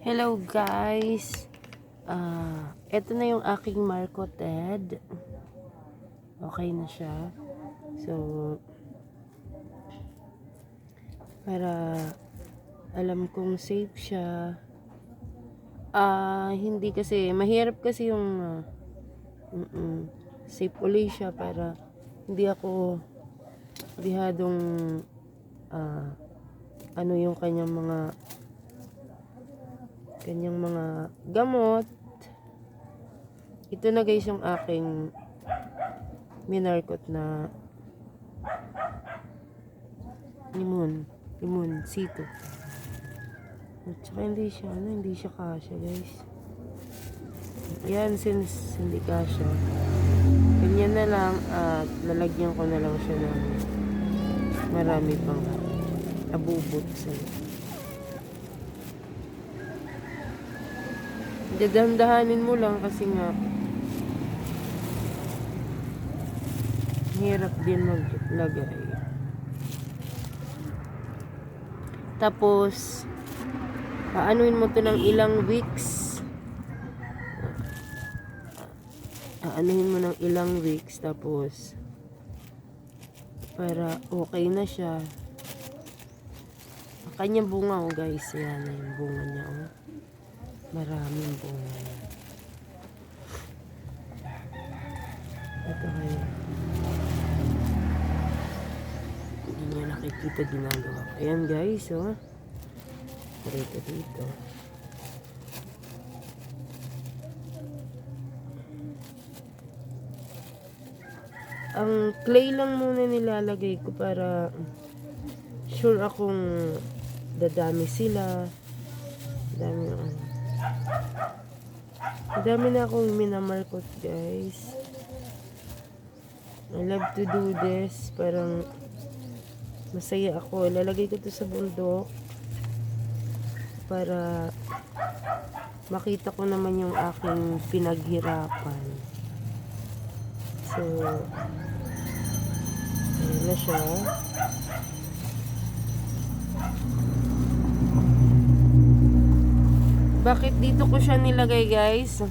Hello guys. Ito na yung aking Marco Ted. Okay na siya. So, para alam kong safe siya. Hindi kasi, mahirap kasi yung safe ulit siya para hindi ako dihadong ano yung kanyang mga gamot. Ito na guys yung aking minarkot na limon sito. At saka hindi siya kasya guys. Yan, since hindi kasya, ganyan na lang at lalagyan ko na lang siya ng marami pang abubot sa dadandahanin mo lang kasi nga hirap din maglagay. Tapos aanuin mo to ng ilang weeks. Aanuhin mo ng ilang weeks tapos para okay na siya. Ang kanyang bunga guys, yan yung bunga niya Maraming bunga. Ito kayo. Hindi nyo nakikita ginagawa ko. Ayan guys, dito. Ang clay lang muna nilalagay ko para sure akong dadami sila. Dami na akong minamarkot guys. I love to do this. Parang masaya ako. Ilalagay ko to sa bundok para makita ko naman yung aking pinaghirapan. So, ayan na siya. Bakit dito ko siya nilagay guys?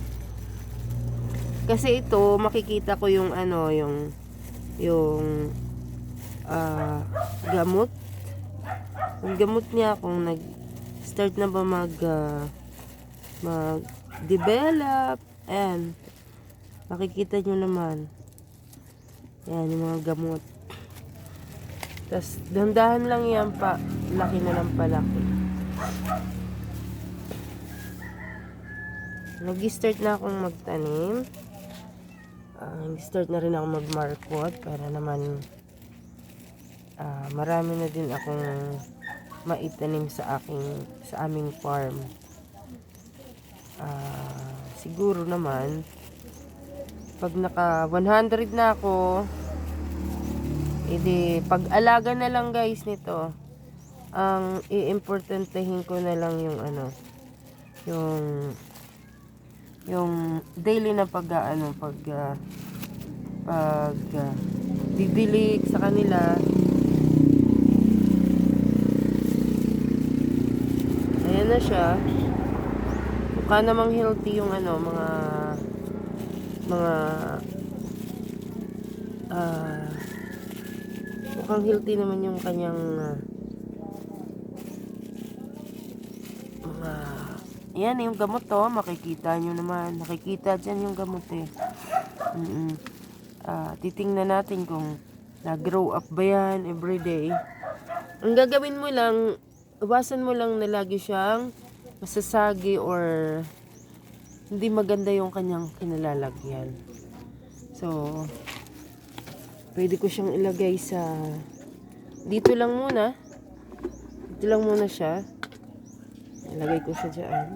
Kasi ito makikita ko yung gamot. Yung gamot niya kung nag-start na ba mag-develop. Ayan. Makikita nyo naman. Ayan yung mga gamot. Tapos dandahan lang yan pa. Laki na lang palaki. Nag-start na akong magtanim. Nag-start na rin ako mag-markot para naman marami na din akong maitanim sa aming farm. Siguro naman pag naka 100 na ako, edi pag-alaga na lang guys nito. Ang i-importantehin ko na lang yung daily na didilig sa kanila. Ayan na siya. Mukha namang healthy yung mukhang healthy naman yung kanyang yan yung gamot makikita nyo naman. Nakikita dyan yung gamot titingnan natin kung nag-grow up ba yan everyday. Ang gagawin mo lang, iwasan mo lang na lagi siyang masasagi or hindi maganda yung kanyang kinalalagyan. So, pwede ko siyang ilagay dito lang muna siya. Ilagay ko siya dyan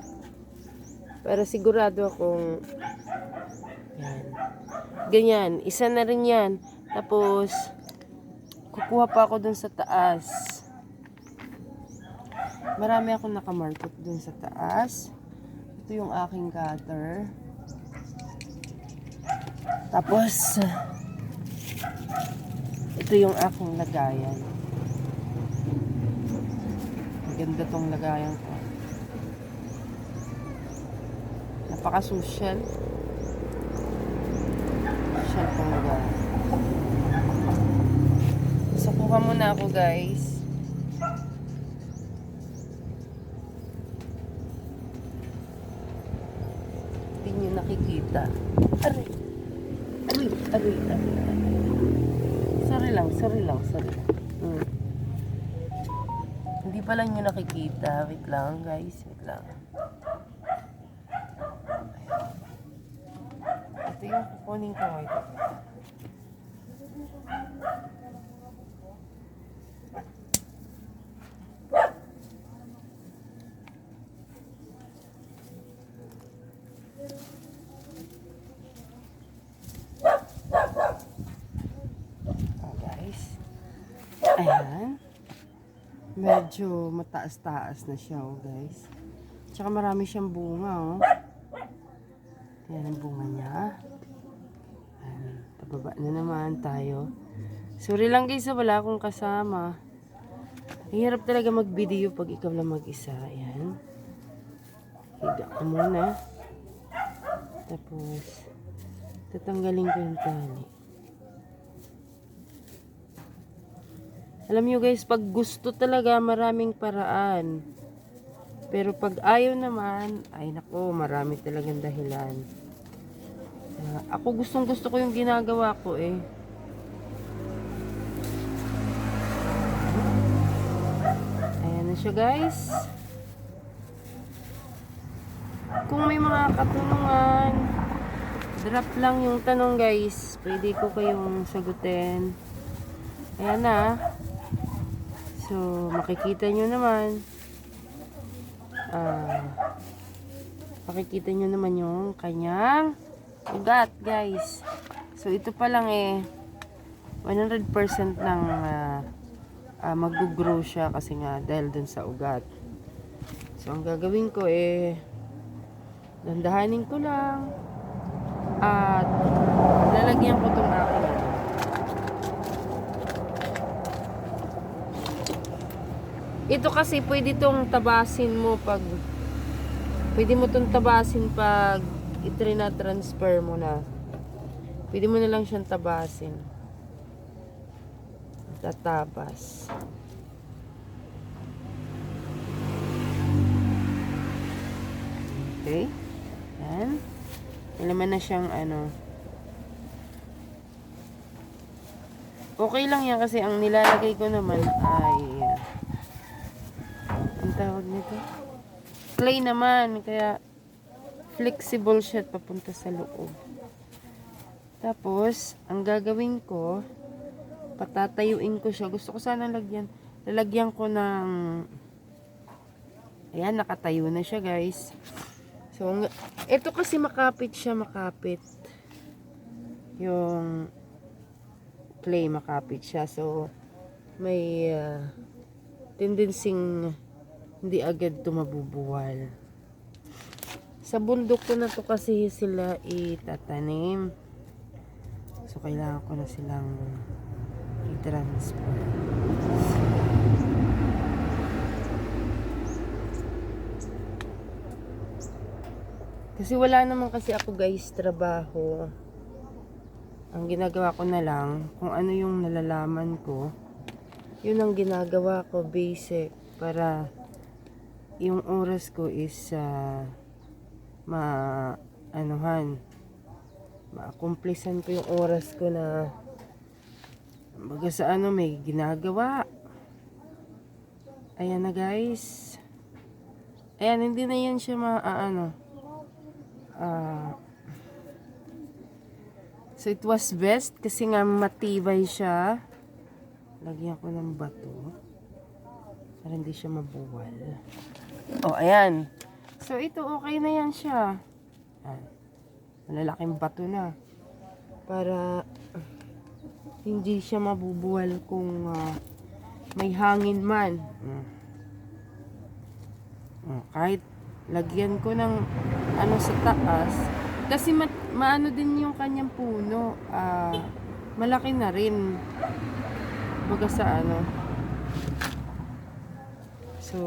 para sigurado akong ganyan, isa na rin yan. Tapos kukuha pa ako dun sa taas. Marami akong nakamarkot dun sa taas. Ito yung aking cutter. Tapos ito yung aking lagayan. Maganda tong lagayan ko. napaka-social. Social talaga. So, kuha muna ako, guys. Hindi nyo nakikita. Aray. Aray, aray, aray, aray. Sorry lang. Hindi pa lang nyo nakikita. Wait lang, guys. Wait lang. Ito yung kukunin ko ito. Ayan. Medyo mataas-taas na siya, oh, guys. Tsaka marami siyang bunga, oh. Ayan ang bunga niya. Ayan. Pababa na naman tayo. Sorry lang, guys, wala akong kasama. Ang hirap talaga mag-video pag ikaw lang mag-isa. Ayan. Higa ko muna. Tapos, tatanggalin ko yung tali. Alam nyo, guys, pag gusto talaga, maraming paraan. Pero pag ayaw naman, ay nako, marami talagang dahilan. Ako gustong-gusto ko yung ginagawa ko eh. Ayan na siya, guys. Kung may mga katanungan, drop lang yung tanong, guys. Pwede ko kayong sagutin. Ayan na. So, makikita nyo naman. Makikita nyo naman yung kanyang ugat, guys. So, ito pa lang eh. 100% ng mag-grow siya kasi nga dahil dun sa ugat. So, ang gagawin ko eh, dandahanin ko lang. At lalagyan ko itong aking ito kasi pwede itong tabasin mo pag pwede mo itong tabasin pag itrina-transfer mo na. Pwede mo na lang siyang tabasin. Tatabas. Okay. Yan. Ilaman na siyang ano. Okay lang yan kasi ang nilalagay ko naman ay ang tawag nito? Clay naman. Kaya flexible siya at papunta sa loob. Tapos, ang gagawin ko, patatayuin ko siya. Gusto ko sana lalagyan ko ng ayan, nakatayo na siya, guys. So, ito kasi makapit siya, makapit. Yung clay, makapit siya. So, may tendencing hindi agad ito mabubuwal. Sa bundok ko na to kasi sila itatanim. So, kailangan ko na silang i-transfer. Kasi wala naman kasi ako, guys, trabaho. Ang ginagawa ko na lang, kung ano yung nalalaman ko, yun ang ginagawa ko, basic, para yung oras ko is ma-accomplisan ko yung oras ko na baga sa ano may ginagawa. Ayan na, guys. Ayan, hindi na yan siya so it was best kasi nga matibay siya. Lagyan ko ng bato para hindi siya mabuwal. Oh, ayan. So ito okay na yan siya. Ayan. Malalaking bato na para hindi siya mabubuwal kung may hangin man. Kahit lagyan ko ng ano sa taas kasi maano din yung kanyang puno, malaki na rin baga sa ano. So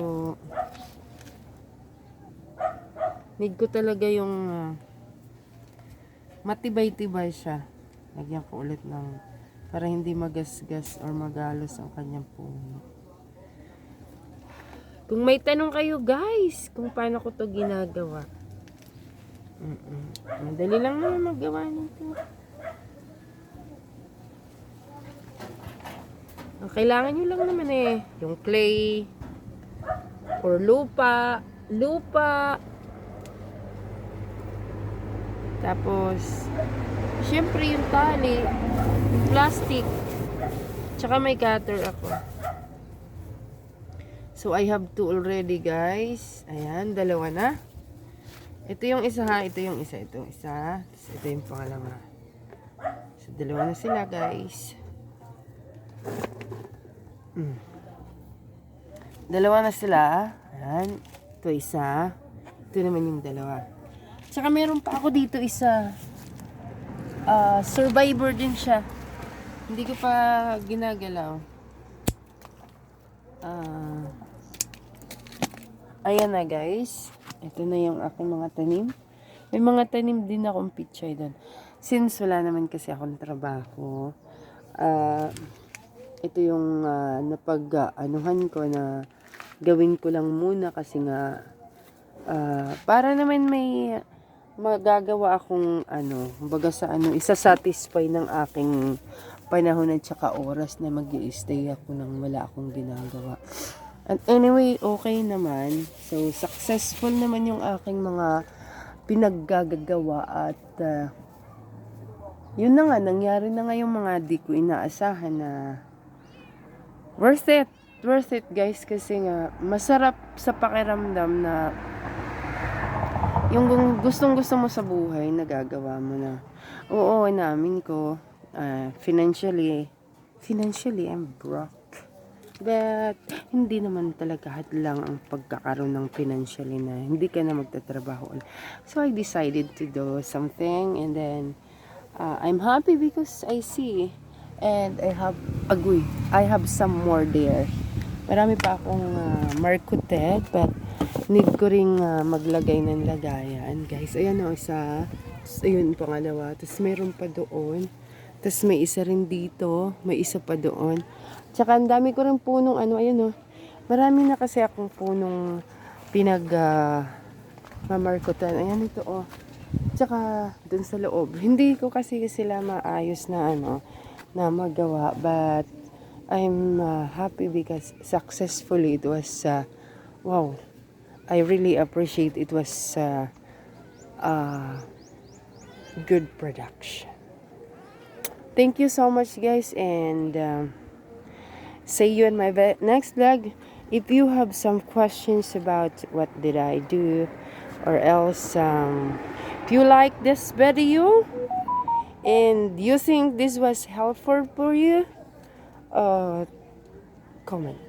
Need ko talaga yung matibay-tibay siya. Lagyan ko ulit ng para hindi magasgas or magalos ang kanyang puno. Kung may tanong kayo guys, kung paano ko to ginagawa. Madali lang naman magawa nito. Ang kailangan nyo lang naman yung clay or lupa. Tapos, syempre yung tali, plastic, tsaka may cutter ako. So, I have two already, guys. Ayan, dalawa na. Ito yung isa ha, ito yung isa, ito yung isa. Tapos ito yung pangalawa. So, dalawa na sila, guys. Dalawa na sila. Ayan, ito isa. Ito naman yung dalawa. Tsaka meron pa ako dito isa. Survivor din siya. Hindi ko pa ginagalaw. Ayan na guys. Ito na yung aking mga tanim. May mga tanim din akong pichay doon. Since wala naman kasi akong trabaho, ito yung napag-anuhan ko na gawin ko lang muna kasi nga para naman may magagawa akong kumbaga sa isa-satisfy ng aking panahon at saka oras na mag-i-stay ako nang wala akong ginagawa. And anyway, okay naman. So, successful naman yung aking mga pinaggagawa at yun na nga, nangyari na nga yung mga di ko inaasahan na worth it guys kasi nga masarap sa pakiramdam na yung gustong gusto mo sa buhay nagagawa mo na. Oo, inamin ko financially I'm broke. But, hindi naman talaga hadlang ang pagkakaroon ng financially na hindi ka na magtatrabaho. So, I decided to do something and then, I'm happy because I see and I have some more there. Marami pa akong marketed but need ko ring maglagay ng lagayan. Guys, ayan o, isa. Ayun, pangalawa. Tapos, meron pa doon. Tapos, may isa rin dito. May isa pa doon. Tsaka ang dami ko rin punong ayan marami na kasi akong punong mamarkutan. Ayan ito Tsaka dun sa loob. Hindi ko kasi sila maayos na na magawa. But I'm happy because successfully it was wow. I really appreciate it was good production. Thank you so much guys and see you in my next vlog. If you have some questions about what did I do or else if you like this video and you think this was helpful for you, comment.